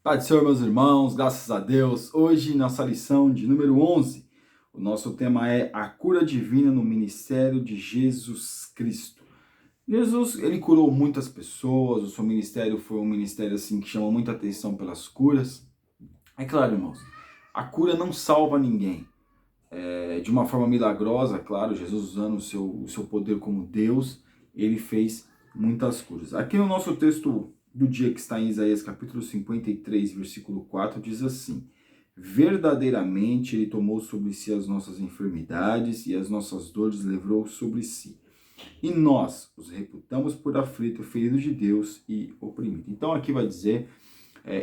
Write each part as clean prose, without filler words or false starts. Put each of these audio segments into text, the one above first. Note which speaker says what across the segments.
Speaker 1: Pai do Senhor, meus irmãos, graças a Deus. Hoje, nossa lição de número 11, o nosso tema é a cura divina no ministério de Jesus Cristo. Jesus, ele curou muitas pessoas, o seu ministério foi um ministério assim que chamou muita atenção pelas curas. É claro, irmãos, a cura não salva ninguém. De uma forma milagrosa, claro, Jesus usando o seu poder como Deus, ele fez muitas curas. Aqui no nosso texto do dia que está em Isaías capítulo 53, versículo 4, diz assim: verdadeiramente ele tomou sobre si as nossas enfermidades e as nossas dores levou sobre si. E nós os reputamos por aflito, ferido de Deus e oprimido. Então aqui vai dizer,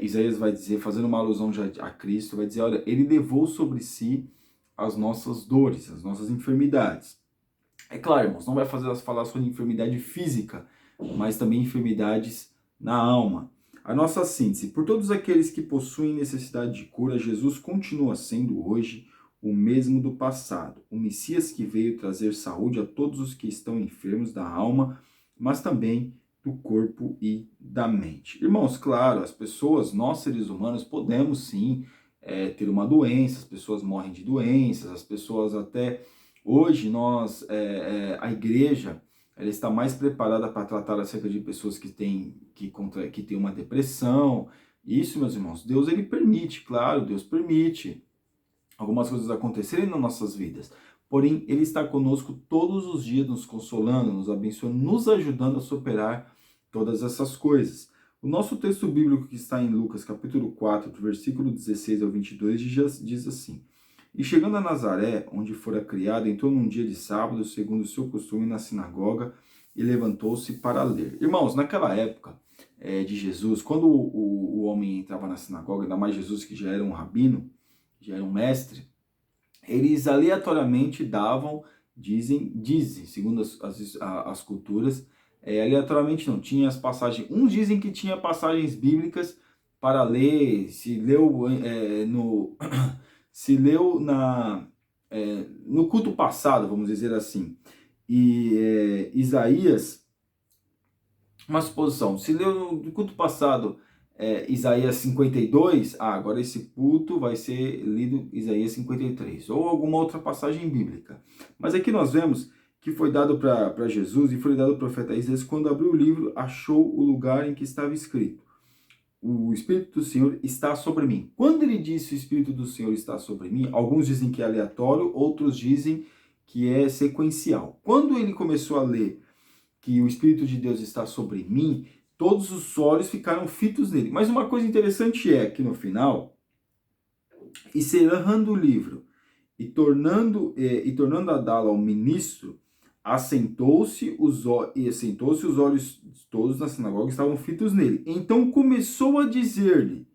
Speaker 1: Isaías vai dizer, fazendo uma alusão já a Cristo, vai dizer, olha, ele levou sobre si as nossas dores, as nossas enfermidades. É claro, irmãos, não vai falar sobre enfermidade física, mas também enfermidades na alma. A nossa síntese: por todos aqueles que possuem necessidade de cura, Jesus continua sendo hoje o mesmo do passado, o Messias que veio trazer saúde a todos os que estão enfermos da alma, mas também do corpo e da mente. Irmãos, claro, as pessoas, nós seres humanos, podemos sim ter uma doença, as pessoas morrem de doenças, as pessoas até... Hoje a igreja, ela está mais preparada para tratar acerca de pessoas que têm uma depressão. Isso, meus irmãos, Deus ele permite, claro, Deus permite algumas coisas acontecerem nas nossas vidas. Porém, ele está conosco todos os dias, nos consolando, nos abençoando, nos ajudando a superar todas essas coisas. O nosso texto bíblico que está em Lucas, capítulo 4, do versículo 16 ao 22, diz assim: e chegando a Nazaré, onde fora criado, entrou num dia de sábado, segundo o seu costume, na sinagoga, e levantou-se para ler. Irmãos, naquela época de Jesus, quando o homem entrava na sinagoga, ainda mais Jesus que já era um rabino, já era um mestre, eles aleatoriamente davam, dizem segundo as culturas, aleatoriamente não, tinha as passagens, uns dizem que tinha passagens bíblicas para ler, se leu no culto passado, vamos dizer assim, e Isaías, uma suposição, se leu no culto passado Isaías 52, agora esse culto vai ser lido Isaías 53, ou alguma outra passagem bíblica. Mas aqui nós vemos que foi dado para Jesus e foi dado ao profeta Isaías, quando abriu o livro, achou o lugar em que estava escrito: o Espírito do Senhor está sobre mim. Quando ele disse o Espírito do Senhor está sobre mim, alguns dizem que é aleatório, outros dizem que é sequencial. Quando ele começou a ler que o Espírito de Deus está sobre mim, todos os olhos ficaram fitos nele. Mas uma coisa interessante é que no final, encerrando o livro e tornando a dá-lo ao ministro, assentou-se os olhos todos na sinagoga estavam fitos nele. Então começou a dizer-lhe: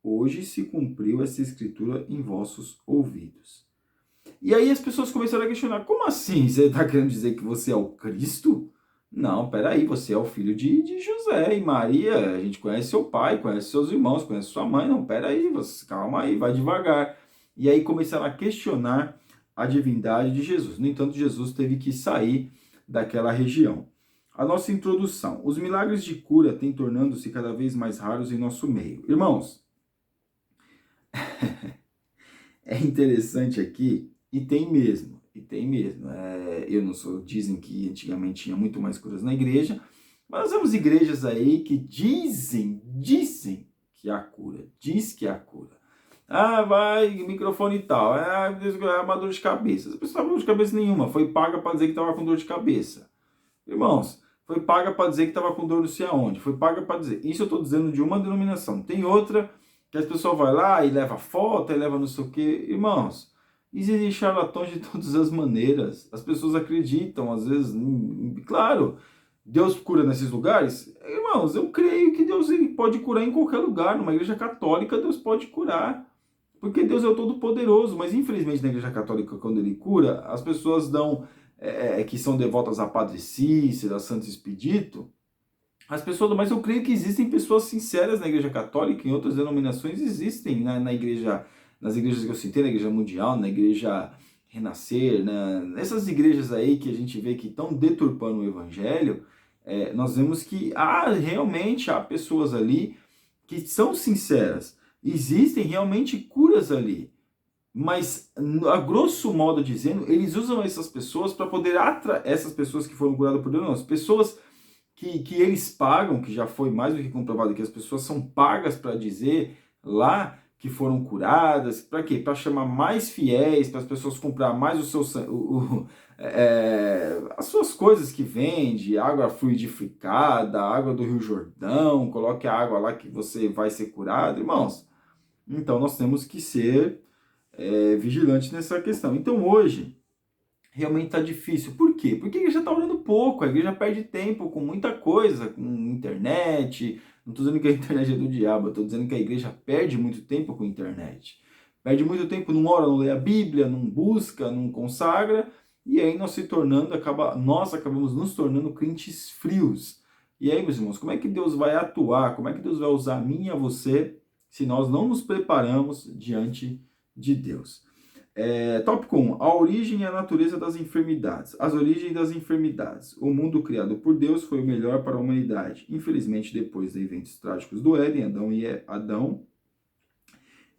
Speaker 1: hoje se cumpriu essa escritura em vossos ouvidos. E aí as pessoas começaram a questionar: como assim? Você está querendo dizer que você é o Cristo? Não, peraí, você é o filho de José e Maria, a gente conhece seu pai, conhece seus irmãos, conhece sua mãe. Não, peraí, calma aí, vai devagar. E aí começaram a questionar a divindade de Jesus. No entanto, Jesus teve que sair daquela região. A nossa introdução: os milagres de cura têm tornando-se cada vez mais raros em nosso meio. Irmãos, é interessante aqui, e tem mesmo. Eu não sou, dizem que antigamente tinha muito mais curas na igreja, mas nós vemos igrejas aí que dizem que há cura, diz que há cura. Vai, microfone e tal, é uma dor de cabeça. A pessoa não estava com dor de cabeça nenhuma, foi paga para dizer que estava com dor de cabeça. Irmãos, foi paga para dizer que estava com dor não sei aonde, foi paga para dizer. Isso eu estou dizendo de uma denominação. Tem outra que as pessoas vão lá e leva foto, e leva não sei o quê. Irmãos, existem charlatões de todas as maneiras. As pessoas acreditam, às vezes, claro, Deus cura nesses lugares. Irmãos, eu creio que Deus ele pode curar em qualquer lugar. Numa igreja católica, Deus pode curar. Porque Deus é o Todo-Poderoso. Mas, infelizmente, na igreja católica, quando ele cura, as pessoas que são devotas a Padre Cícero, a Santo Expedito, as pessoas, mas eu creio que existem pessoas sinceras na igreja católica, em outras denominações existem, na igreja, nas igrejas que eu citei, na igreja mundial, na igreja Renascer, nessas igrejas aí que a gente vê que estão deturpando o evangelho, nós vemos que realmente há pessoas ali que são sinceras. Existem realmente curas ali. Mas, a grosso modo dizendo, eles usam essas pessoas para poder atrair essas pessoas que foram curadas por Deus, não, as pessoas que eles pagam, que já foi mais do que comprovado que as pessoas são pagas para dizer lá que foram curadas, para quê? Para chamar mais fiéis, para as pessoas comprar mais as suas coisas que vende, água fluidificada, água do Rio Jordão, coloque a água lá que você vai ser curado, irmãos. Então nós temos que ser vigilantes nessa questão. Então hoje realmente está difícil. Por quê? Porque a igreja está orando pouco, a igreja perde tempo com muita coisa, com internet. Não estou dizendo que a internet é do diabo, estou dizendo que a igreja perde muito tempo com a internet. Perde muito tempo, não ora, não lê a Bíblia, não busca, não consagra, e aí nós acabamos nos tornando crentes frios. E aí, meus irmãos, como é que Deus vai atuar? Como é que Deus vai usar a mim e a você se nós não nos preparamos diante de Deus? Tópico 1. A origem e a natureza das enfermidades. As origens das enfermidades. O mundo criado por Deus foi o melhor para a humanidade. Infelizmente, depois de eventos trágicos do Éden, Adão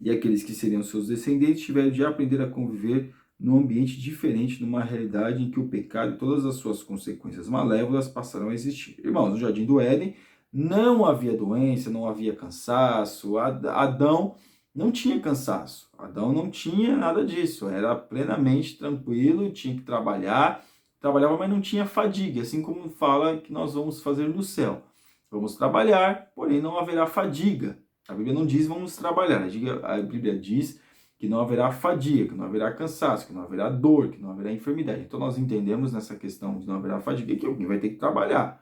Speaker 1: e aqueles que seriam seus descendentes tiveram de aprender a conviver num ambiente diferente, numa realidade em que o pecado e todas as suas consequências malévolas passaram a existir. Irmãos, no Jardim do Éden não havia doença, não havia cansaço. Adão não tinha cansaço, Adão não tinha nada disso, era plenamente tranquilo, tinha que trabalhar, trabalhava, mas não tinha fadiga, assim como fala que nós vamos fazer no céu. Vamos trabalhar, porém não haverá fadiga. A Bíblia não diz vamos trabalhar, a Bíblia diz que não haverá fadiga, que não haverá cansaço, que não haverá dor, que não haverá enfermidade. Então nós entendemos nessa questão de não haverá fadiga que alguém vai ter que trabalhar.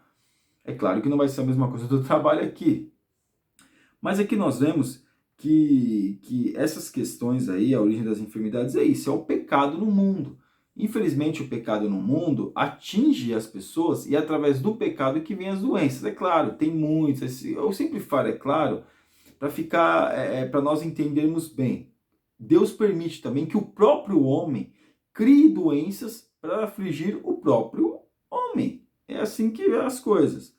Speaker 1: É claro que não vai ser a mesma coisa do trabalho aqui. Mas aqui nós vemos que essas questões aí, a origem das enfermidades, é isso, é o pecado no mundo. Infelizmente, o pecado no mundo atinge as pessoas e é através do pecado que vem as doenças. É claro, tem muitos, eu sempre falo, é claro, para ficar, para nós entendermos bem. Deus permite também que o próprio homem crie doenças para afligir o próprio homem. É assim que é as coisas.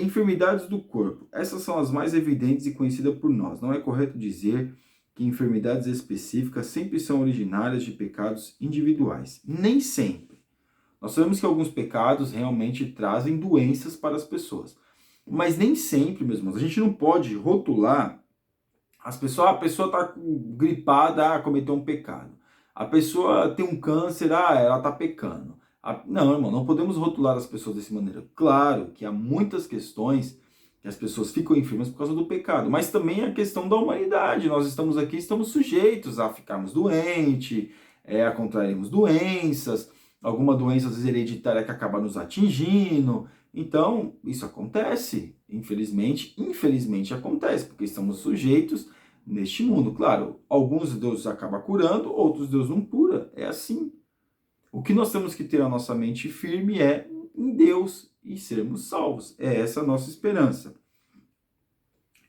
Speaker 1: Enfermidades do corpo. Essas são as mais evidentes e conhecidas por nós. Não é correto dizer que enfermidades específicas sempre são originárias de pecados individuais. Nem sempre. Nós sabemos que alguns pecados realmente trazem doenças para as pessoas. Mas nem sempre, meus irmãos. A gente não pode rotular as pessoas. A pessoa está gripada, cometeu um pecado. A pessoa tem um câncer, ela está pecando. Não, irmão, não podemos rotular as pessoas dessa maneira. Claro que há muitas questões que as pessoas ficam enfermas por causa do pecado, mas também a questão da humanidade. Nós estamos aqui, estamos sujeitos a ficarmos doentes, a contrairmos doenças, alguma doença às vezes hereditária que acaba nos atingindo. Então, isso acontece. Infelizmente acontece, porque estamos sujeitos neste mundo. Claro, alguns Deus acaba curando, outros Deus não cura. É assim. O que nós temos que ter a nossa mente firme é em Deus e sermos salvos. É essa a nossa esperança.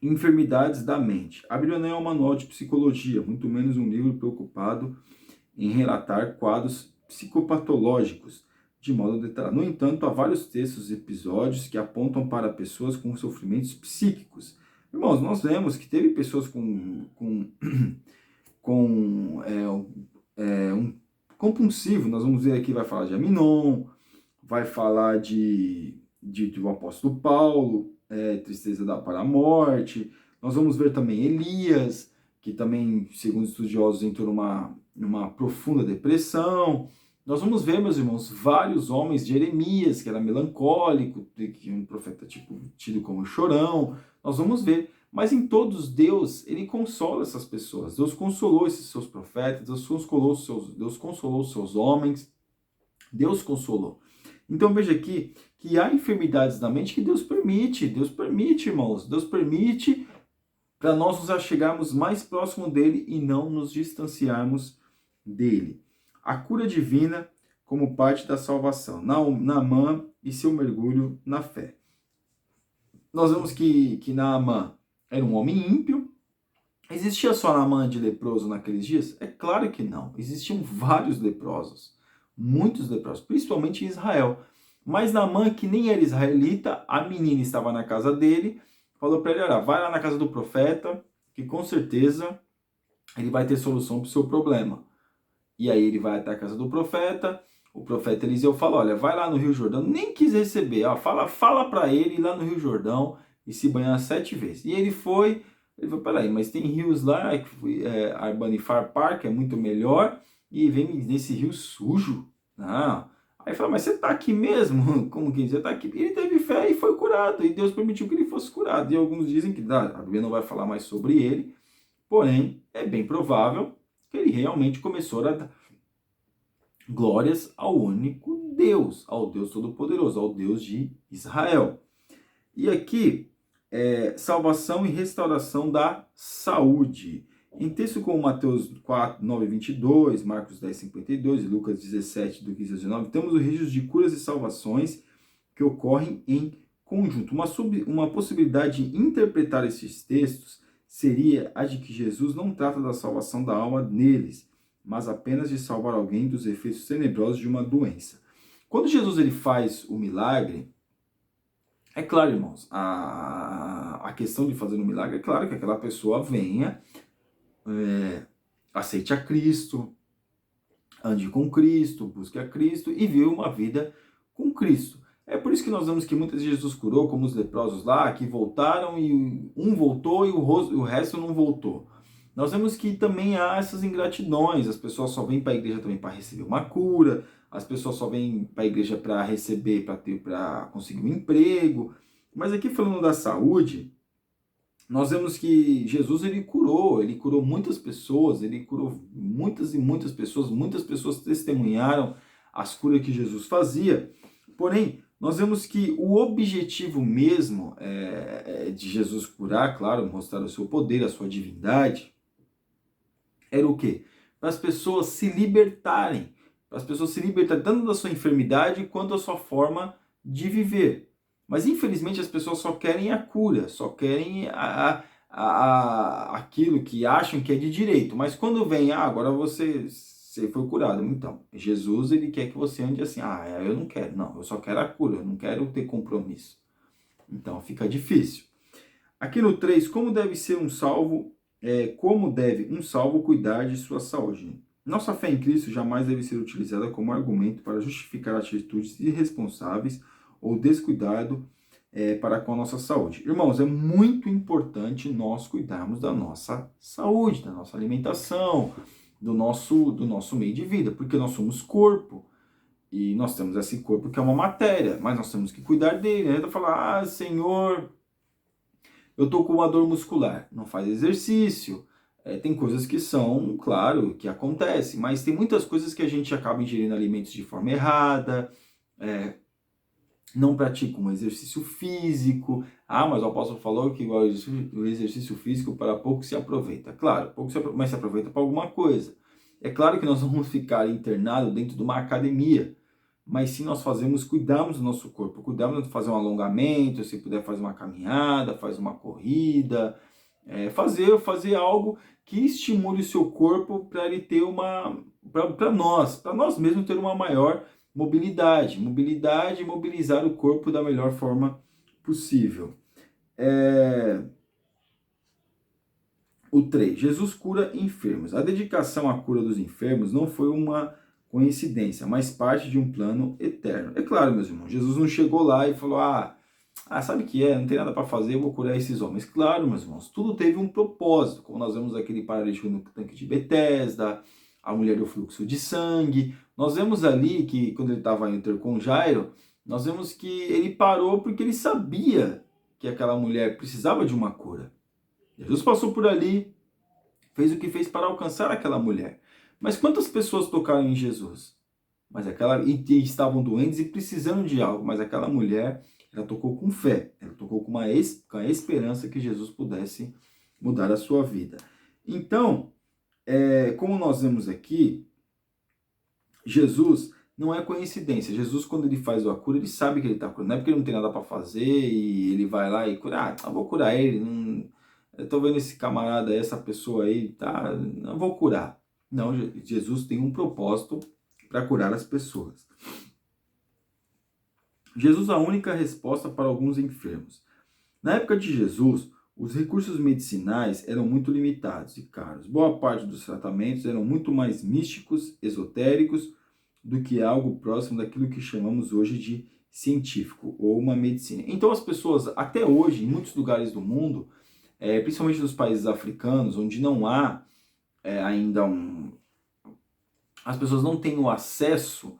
Speaker 1: Enfermidades da mente. A Bíblia não é um manual de psicologia, muito menos um livro preocupado em relatar quadros psicopatológicos de modo detalhado. No entanto, há vários textos e episódios que apontam para pessoas com sofrimentos psíquicos. Irmãos, nós vemos que teve pessoas com um compulsivo. Nós vamos ver aqui, vai falar de Aminon, vai falar do apóstolo Paulo, tristeza para a morte. Nós vamos ver também Elias, que também, segundo estudiosos, entrou numa profunda depressão. Nós vamos ver, meus irmãos, vários homens, Jeremias, que era melancólico, que um profeta tido como chorão. Nós vamos ver. Mas em todos, Deus, ele consola essas pessoas. Deus consolou esses seus profetas, Deus consolou os seus homens, Deus consolou. Então veja aqui que há enfermidades da mente que Deus permite, irmãos, Deus permite para nós nos achegarmos mais próximo dele e não nos distanciarmos dele. A cura divina como parte da salvação. Naamã e seu mergulho na fé. Nós vemos que Naamã era um homem ímpio. Existia só Naamã de leproso naqueles dias? É claro que não. Existiam vários leprosos. Muitos leprosos, principalmente em Israel. Mas Naamã, que nem era israelita, a menina estava na casa dele, falou para ele, olha, vai lá na casa do profeta, que com certeza ele vai ter solução para o seu problema. E aí ele vai até a casa do profeta, o profeta Eliseu fala, olha, vai lá no Rio Jordão, nem quis receber, ó, fala para ele ir lá no Rio Jordão e se banhar 7 vezes. E ele falou, peraí, mas tem rios lá, Arbanifar Park é muito melhor, e vem nesse rio sujo. Não. Aí fala, mas você tá aqui mesmo? Como que você tá aqui? Ele teve fé e foi curado, e Deus permitiu que ele fosse curado. E alguns dizem que a Bíblia não vai falar mais sobre ele, porém, é bem provável que ele realmente começou a dar glórias ao único Deus, ao Deus Todo-Poderoso, ao Deus de Israel. E aqui, salvação e restauração da saúde. Em texto como Mateus 4, 9, 22, Marcos 10, 52 e Lucas 17, do 15 ao 19, temos os registros de curas e salvações que ocorrem em conjunto. Uma possibilidade de interpretar esses textos seria a de que Jesus não trata da salvação da alma neles, mas apenas de salvar alguém dos efeitos tenebrosos de uma doença. Quando Jesus ele faz o milagre, é claro, irmãos, a questão de fazer um milagre, é claro que aquela pessoa venha, aceite a Cristo, ande com Cristo, busque a Cristo e viva uma vida com Cristo. É por isso que nós vemos que muitas vezes Jesus curou, como os leprosos lá, que voltaram e um voltou e o resto não voltou. Nós vemos que também há essas ingratidões, as pessoas só vêm para a igreja também para receber uma cura, as pessoas só vêm para a igreja para receber, para conseguir um emprego. Mas aqui falando da saúde, nós vemos que Jesus ele curou muitas pessoas, ele curou muitas e muitas pessoas testemunharam as curas que Jesus fazia. Porém, nós vemos que o objetivo mesmo de Jesus curar, claro, mostrar o seu poder, a sua divindade, era o quê? Para as pessoas se libertarem, tanto da sua enfermidade quanto da sua forma de viver. Mas infelizmente as pessoas só querem a cura, só querem aquilo que acham que é de direito. Mas quando vem, agora você foi curado. Então, Jesus ele quer que você ande assim, eu não quero, não, eu só quero a cura, eu não quero ter compromisso. Então fica difícil. Aqui no 3, como deve um salvo cuidar de sua saúde? Nossa fé em Cristo jamais deve ser utilizada como argumento para justificar atitudes irresponsáveis ou descuidado para com a nossa saúde. Irmãos, é muito importante nós cuidarmos da nossa saúde, da nossa alimentação, do nosso meio de vida, porque nós somos corpo e nós temos esse corpo que é uma matéria, mas nós temos que cuidar dele. Né? Então falar, Senhor, eu estou com uma dor muscular, não faz exercício. Tem coisas que são, claro, que acontecem, mas tem muitas coisas que a gente acaba ingerindo alimentos de forma errada, não pratica um exercício físico. Mas o apóstolo falou que o exercício físico para pouco se aproveita. Claro, mas se aproveita para alguma coisa. É claro que nós vamos ficar internados dentro de uma academia, mas se nós cuidarmos do nosso corpo, cuidarmos de fazer um alongamento, se puder fazer uma caminhada, faz uma corrida, fazer algo que estimule o seu corpo para ele ter para nós mesmos ter uma maior mobilidade, mobilizar o corpo da melhor forma possível. O 3, Jesus cura enfermos. A dedicação à cura dos enfermos não foi uma coincidência, mas parte de um plano eterno. É claro, meus irmãos, Jesus não chegou lá e falou, sabe o que não tem nada para fazer, eu vou curar esses homens. Claro, meus irmãos, tudo teve um propósito, como nós vemos aquele paralítico no tanque de Betesda, a mulher do fluxo de sangue. Nós vemos ali que, quando ele estava indo com Jairo, nós vemos que ele parou porque ele sabia que aquela mulher precisava de uma cura. Jesus passou por ali, fez o que fez para alcançar aquela mulher. Mas quantas pessoas tocaram em Jesus? E estavam doentes e precisando de algo, mas aquela mulher, ela tocou com fé, ela tocou com a esperança que Jesus pudesse mudar a sua vida. Então, como nós vemos aqui, Jesus não é coincidência. Jesus, quando ele faz a cura, ele sabe que ele está curando. Não é porque ele não tem nada para fazer e ele vai lá e cura. Eu vou curar ele. Eu estou vendo esse camarada, essa pessoa aí, não vou curar. Não, Jesus tem um propósito para curar as pessoas. Jesus é a única resposta para alguns enfermos. Na época de Jesus, os recursos medicinais eram muito limitados e caros. Boa parte dos tratamentos eram muito mais místicos, esotéricos, do que algo próximo daquilo que chamamos hoje de científico ou uma medicina. Então as pessoas, até hoje, em muitos lugares do mundo, principalmente nos países africanos, onde não há ainda as pessoas não têm o acesso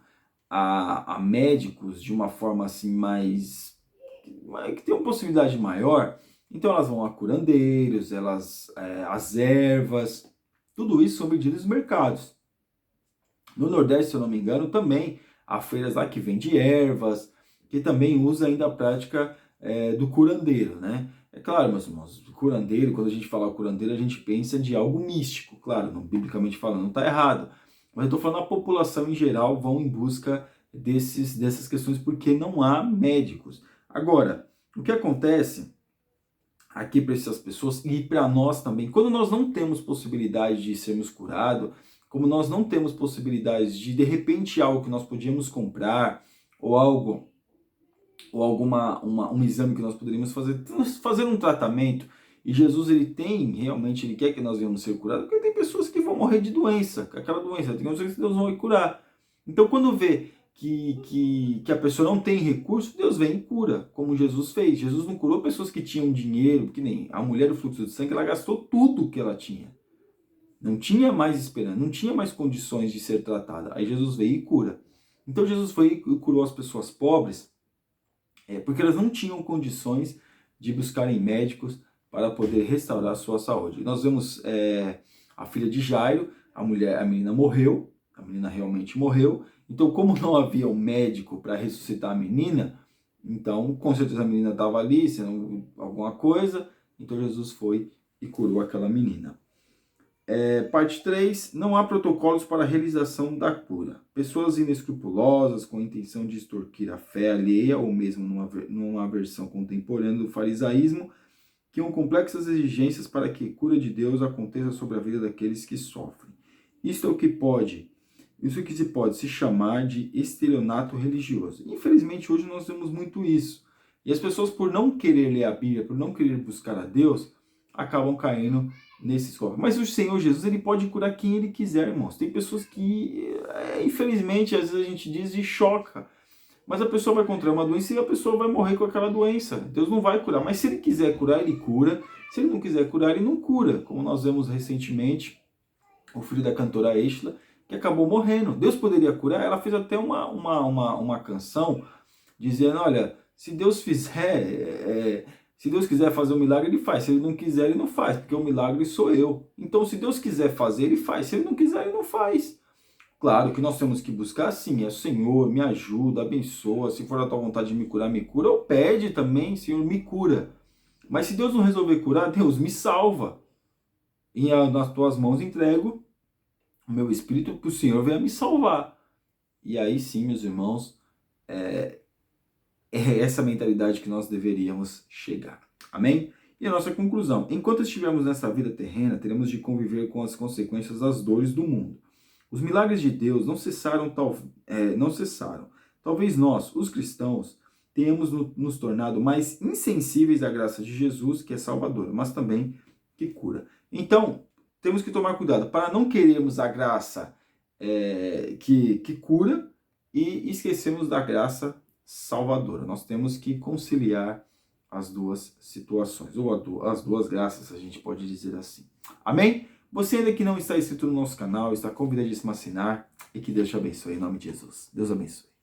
Speaker 1: a médicos de uma forma assim mais que tem uma possibilidade maior, então elas vão a curandeiros, as ervas, tudo isso são vendidos nos mercados. No Nordeste, se eu não me engano, também há feiras lá que vende ervas, que também usa ainda a prática do curandeiro, né? É claro, meus irmãos, curandeiro, quando a gente fala curandeiro, a gente pensa de algo místico, claro, não, biblicamente falando, não está errado. Mas eu estou falando a população em geral vão em busca dessas questões porque não há médicos. Agora, o que acontece aqui para essas pessoas e para nós também, quando nós não temos possibilidade de sermos curados, como nós não temos possibilidades de repente algo que nós podíamos comprar ou algo ou um exame que nós poderíamos fazer um tratamento, e Jesus ele quer que nós venhamos ser curados, porque tem pessoas que vão morrer de doença, aquela doença, tem pessoas que Deus não vai curar. Então quando vê que a pessoa não tem recurso, Deus vem e cura, como Jesus fez. Jesus não curou pessoas que tinham dinheiro, que nem a mulher do fluxo de sangue, ela gastou tudo que ela tinha. Não tinha mais esperança, não tinha mais condições de ser tratada. Aí Jesus veio e cura. Então Jesus foi e curou as pessoas pobres, porque elas não tinham condições de buscarem médicos para poder restaurar a sua saúde. Nós vemos a filha de Jairo, a menina morreu, a menina realmente morreu. Então, como não havia um médico para ressuscitar a menina, então com certeza a menina estava ali, sendo alguma coisa, então Jesus foi e curou aquela menina. Parte 3, não há protocolos para a realização da cura. Pessoas inescrupulosas, com a intenção de extorquir a fé alheia, ou mesmo numa versão contemporânea do farisaísmo, criam complexas exigências para que a cura de Deus aconteça sobre a vida daqueles que sofrem. Isso que se pode se chamar de estelionato religioso. Infelizmente, hoje nós vemos muito isso. E as pessoas, por não querer ler a Bíblia, por não querer buscar a Deus, acabam caindo nesses cofres. Mas o Senhor Jesus, ele pode curar quem ele quiser, irmãos. Tem pessoas que, infelizmente, às vezes a gente diz e choca. Mas a pessoa vai contrair uma doença e a pessoa vai morrer com aquela doença. Deus não vai curar. Mas se ele quiser curar, ele cura. Se ele não quiser curar, ele não cura. Como nós vemos recentemente, o filho da cantora Estela, que acabou morrendo. Deus poderia curar. Ela fez até uma canção dizendo, olha, se Deus quiser fazer um milagre, ele faz. Se ele não quiser, ele não faz, porque o milagre sou eu. Então, se Deus quiser fazer, ele faz. Se ele não quiser, ele não faz. Claro que nós temos que buscar, sim, Senhor, me ajuda, abençoa. Se for a tua vontade de me cura, ou pede também, Senhor, me cura. Mas se Deus não resolver curar, Deus, me salva. E nas tuas mãos entrego o meu espírito para o Senhor venha me salvar. E aí sim, meus irmãos, é essa mentalidade que nós deveríamos chegar. Amém? E a nossa conclusão. Enquanto estivermos nessa vida terrena, teremos de conviver com as consequências das dores do mundo. Os milagres de Deus não cessaram. Talvez nós, os cristãos, tenhamos nos tornado mais insensíveis à graça de Jesus, que é salvadora, mas também que cura. Então, temos que tomar cuidado para não querermos a graça que cura e esquecermos da graça salvadora. Nós temos que conciliar as duas situações, ou as duas graças, a gente pode dizer assim. Amém? Você ainda que não está inscrito no nosso canal, está convidadíssimo a assinar e que Deus te abençoe em nome de Jesus. Deus abençoe.